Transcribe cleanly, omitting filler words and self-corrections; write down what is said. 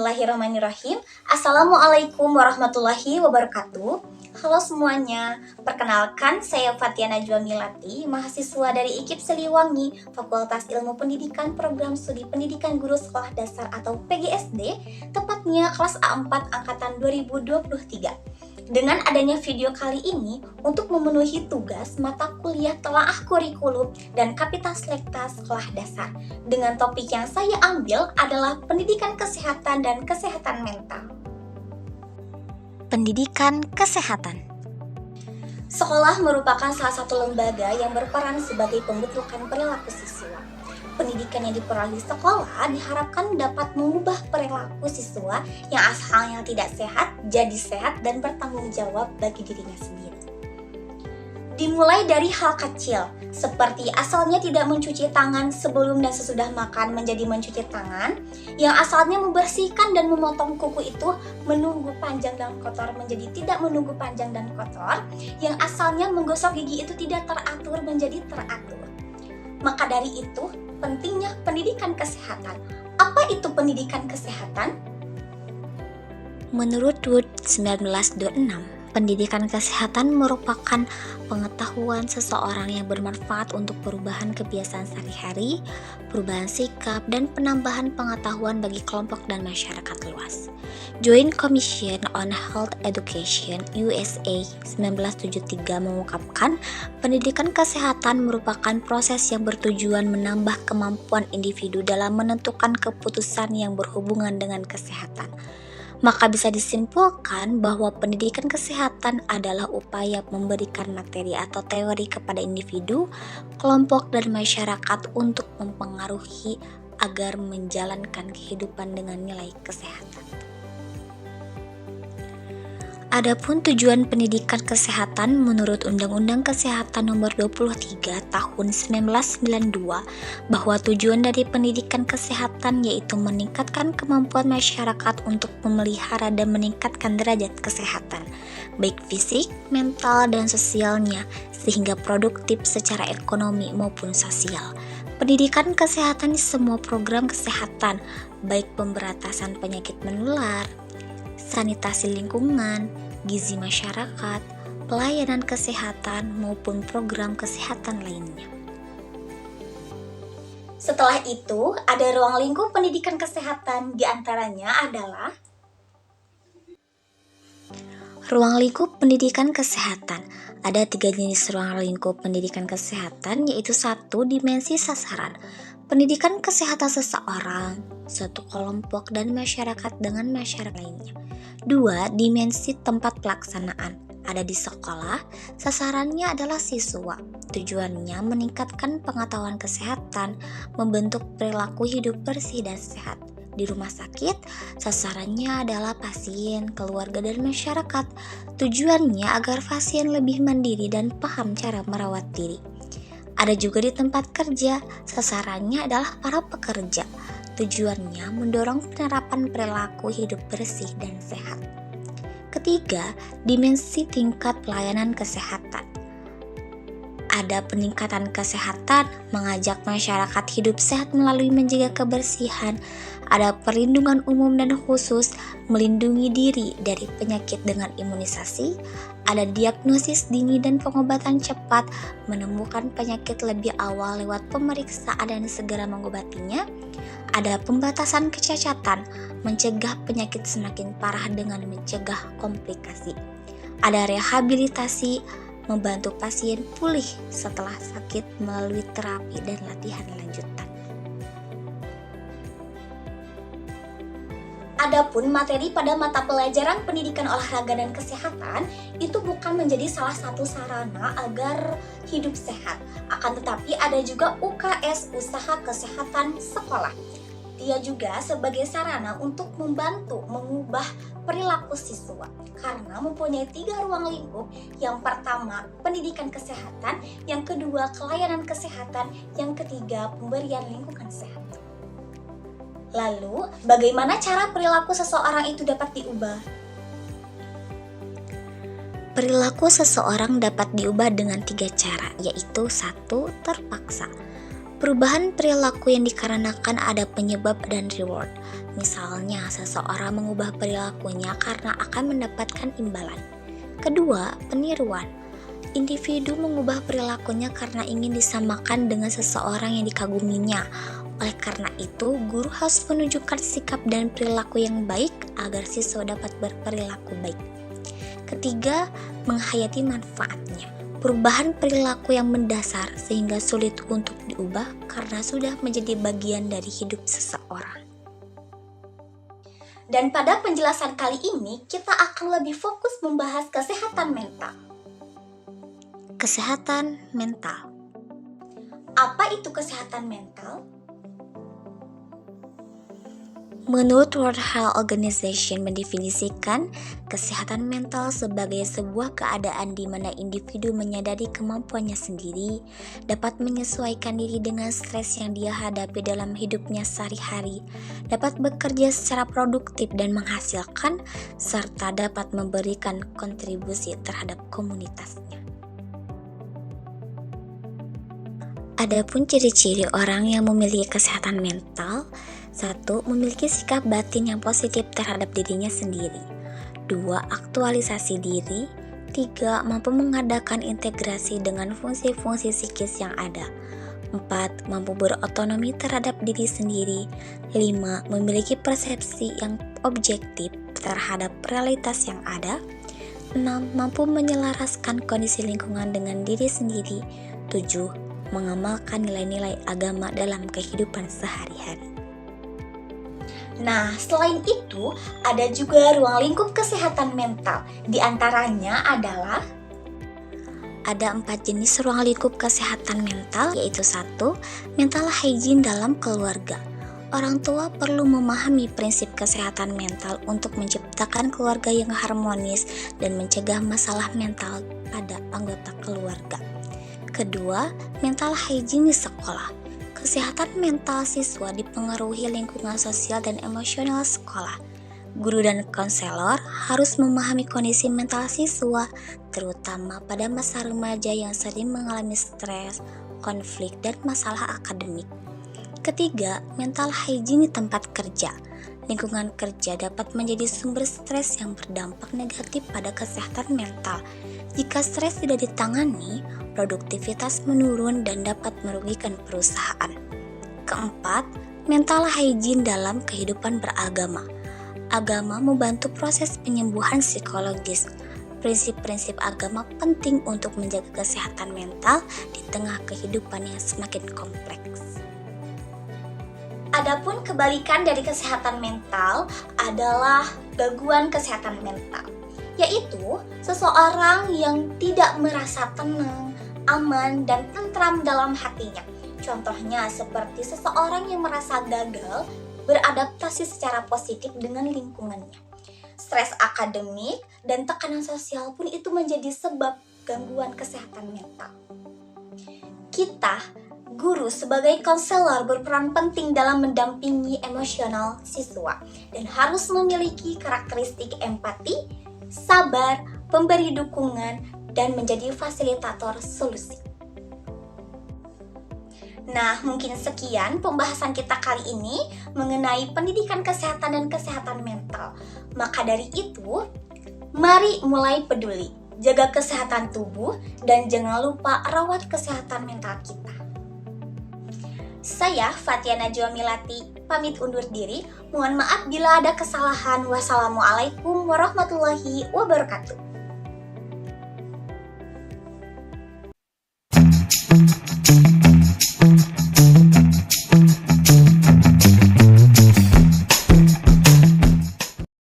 Bismillahirrahmanirrahim. Assalamualaikum warahmatullahi wabarakatuh. Halo semuanya, perkenalkan saya Fatia Najwa Milati, mahasiswa dari IKIP Siliwangi, Fakultas Ilmu Pendidikan Program Studi Pendidikan Guru Sekolah Dasar atau PGSD, tepatnya kelas A4 angkatan 2023. Dengan adanya video kali ini, untuk memenuhi tugas mata kuliah telaah kurikulum dan Kapitas Lekta Sekolah Dasar, dengan topik yang saya ambil adalah pendidikan kesehatan dan kesehatan mental. Pendidikan kesehatan. Sekolah merupakan salah satu lembaga yang berperan sebagai pembentukan perilaku siswa. Pendidikan yang diperoleh sekolah diharapkan dapat mengubah perilaku siswa yang asalnya tidak sehat jadi sehat dan bertanggung jawab bagi dirinya sendiri. Dimulai dari hal kecil, seperti asalnya tidak mencuci tangan sebelum dan sesudah makan menjadi mencuci tangan, yang asalnya membersihkan dan memotong kuku itu menunggu panjang dan kotor menjadi tidak menunggu panjang dan kotor, yang asalnya menggosok gigi itu tidak teratur menjadi teratur. Maka dari itu, pentingnya pendidikan kesehatan. Apa itu pendidikan kesehatan? Menurut Wood 1926, pendidikan kesehatan merupakan pengetahuan seseorang yang bermanfaat untuk perubahan kebiasaan sehari-hari, perubahan sikap, dan penambahan pengetahuan bagi kelompok dan masyarakat luas. Joint Commission on Health Education USA 1973 mengungkapkan pendidikan kesehatan merupakan proses yang bertujuan menambah kemampuan individu dalam menentukan keputusan yang berhubungan dengan kesehatan. Maka bisa disimpulkan bahwa pendidikan kesehatan adalah upaya memberikan materi atau teori kepada individu, kelompok, dan masyarakat untuk mempengaruhi agar menjalankan kehidupan dengan nilai kesehatan. Adapun tujuan pendidikan kesehatan menurut Undang-Undang Kesehatan Nomor 23 Tahun 1992 bahwa tujuan dari pendidikan kesehatan yaitu meningkatkan kemampuan masyarakat untuk memelihara dan meningkatkan derajat kesehatan, baik fisik, mental, dan sosialnya, sehingga produktif secara ekonomi maupun sosial. Pendidikan kesehatan di semua program kesehatan, baik pemberantasan penyakit menular, sanitasi lingkungan, gizi masyarakat, pelayanan kesehatan, maupun program kesehatan lainnya. Setelah itu, ada ruang lingkup pendidikan kesehatan, diantaranya adalah ruang lingkup pendidikan kesehatan. Ada 3 jenis ruang lingkup pendidikan kesehatan, yaitu 1. Dimensi sasaran, pendidikan kesehatan seseorang, suatu kelompok, dan masyarakat dengan masyarakat lainnya. 2. Dimensi tempat pelaksanaan, ada di sekolah, sasarannya adalah siswa, tujuannya meningkatkan pengetahuan kesehatan, membentuk perilaku hidup bersih dan sehat. Di rumah sakit, sasarannya adalah pasien, keluarga, dan masyarakat, tujuannya agar pasien lebih mandiri dan paham cara merawat diri. Ada juga di tempat kerja, sasarannya adalah para pekerja, tujuannya mendorong penerapan perilaku hidup bersih dan sehat. Ketiga, dimensi tingkat pelayanan kesehatan. Ada peningkatan kesehatan, mengajak masyarakat hidup sehat melalui menjaga kebersihan. Ada perlindungan umum dan khusus, melindungi diri dari penyakit dengan imunisasi. Ada diagnosis dini dan pengobatan cepat, menemukan penyakit lebih awal lewat pemeriksaan dan segera mengobatinya. Ada pembatasan kecacatan, mencegah penyakit semakin parah dengan mencegah komplikasi. Ada rehabilitasi, membantu pasien pulih setelah sakit melalui terapi dan latihan lanjutan. Adapun materi pada mata pelajaran pendidikan olahraga dan kesehatan itu bukan menjadi salah satu sarana agar hidup sehat. Akan tetapi ada juga UKS, Usaha Kesehatan Sekolah. Dia juga sebagai sarana untuk membantu mengubah perilaku siswa karena mempunyai 3 ruang lingkup. Yang pertama, pendidikan kesehatan, yang kedua, pelayanan kesehatan, yang ketiga, pemberian lingkungan sehat. Lalu, bagaimana cara perilaku seseorang itu dapat diubah? Perilaku seseorang dapat diubah dengan 3 cara, yaitu 1. Terpaksa. Perubahan perilaku yang dikarenakan ada penyebab dan reward. Misalnya, seseorang mengubah perilakunya karena akan mendapatkan imbalan. Kedua, peniruan. Individu mengubah perilakunya karena ingin disamakan dengan seseorang yang dikaguminya. Oleh karena itu, guru harus menunjukkan sikap dan perilaku yang baik agar siswa dapat berperilaku baik. Ketiga, menghayati manfaatnya. Perubahan perilaku yang mendasar sehingga sulit untuk diubah karena sudah menjadi bagian dari hidup seseorang. Dan pada penjelasan kali ini, kita akan lebih fokus membahas kesehatan mental. Kesehatan mental. Apa itu kesehatan mental? Menurut World Health Organization mendefinisikan kesehatan mental sebagai sebuah keadaan di mana individu menyadari kemampuannya sendiri, dapat menyesuaikan diri dengan stres yang dia hadapi dalam hidupnya sehari-hari, dapat bekerja secara produktif dan menghasilkan, serta dapat memberikan kontribusi terhadap komunitasnya. Adapun ciri-ciri orang yang memiliki kesehatan mental: 1. Memiliki sikap batin yang positif terhadap dirinya sendiri. 2. Aktualisasi diri. 3. Mampu mengadakan integrasi dengan fungsi-fungsi psikis yang ada. 4. Mampu berotonomi terhadap diri sendiri. 5. Memiliki persepsi yang objektif terhadap realitas yang ada. 6. Mampu menyelaraskan kondisi lingkungan dengan diri sendiri. 7. Mengamalkan nilai-nilai agama dalam kehidupan sehari-hari. Nah, selain itu, ada juga ruang lingkup kesehatan mental. Di antaranya adalah ada 4 jenis ruang lingkup kesehatan mental, yaitu 1. Mental hygiene dalam keluarga. Orang tua perlu memahami prinsip kesehatan mental untuk menciptakan keluarga yang harmonis dan mencegah masalah mental pada anggota keluarga. Kedua, mental hygiene di sekolah. Kesehatan mental siswa dipengaruhi lingkungan sosial dan emosional sekolah. Guru dan konselor harus memahami kondisi mental siswa, terutama pada masa remaja yang sering mengalami stres, konflik, dan masalah akademik. Ketiga, mental hygiene di tempat kerja. Lingkungan kerja dapat menjadi sumber stres yang berdampak negatif pada kesehatan mental. Jika stres tidak ditangani, produktivitas menurun dan dapat merugikan perusahaan. Keempat, mental hygiene dalam kehidupan beragama. Agama membantu proses penyembuhan psikologis. Prinsip-prinsip agama penting untuk menjaga kesehatan mental di tengah kehidupan yang semakin kompleks. Adapun kebalikan dari kesehatan mental adalah gangguan kesehatan mental, yaitu seseorang yang tidak merasa tenang, aman, dan tentram dalam hatinya. Contohnya seperti seseorang yang merasa gagal beradaptasi secara positif dengan lingkungannya. Stres akademik dan tekanan sosial pun itu menjadi sebab gangguan kesehatan mental. Kita, guru sebagai konselor, berperan penting dalam mendampingi emosional siswa dan harus memiliki karakteristik empati, sabar, pemberi dukungan, dan menjadi fasilitator solusi. Nah, mungkin sekian pembahasan kita kali ini mengenai pendidikan kesehatan dan kesehatan mental. Maka dari itu, mari mulai peduli, jaga kesehatan tubuh, dan jangan lupa rawat kesehatan mental kita. Saya Fatia Najwa Milati, pamit undur diri. Mohon maaf bila ada kesalahan. Wassalamualaikum warahmatullahi wabarakatuh.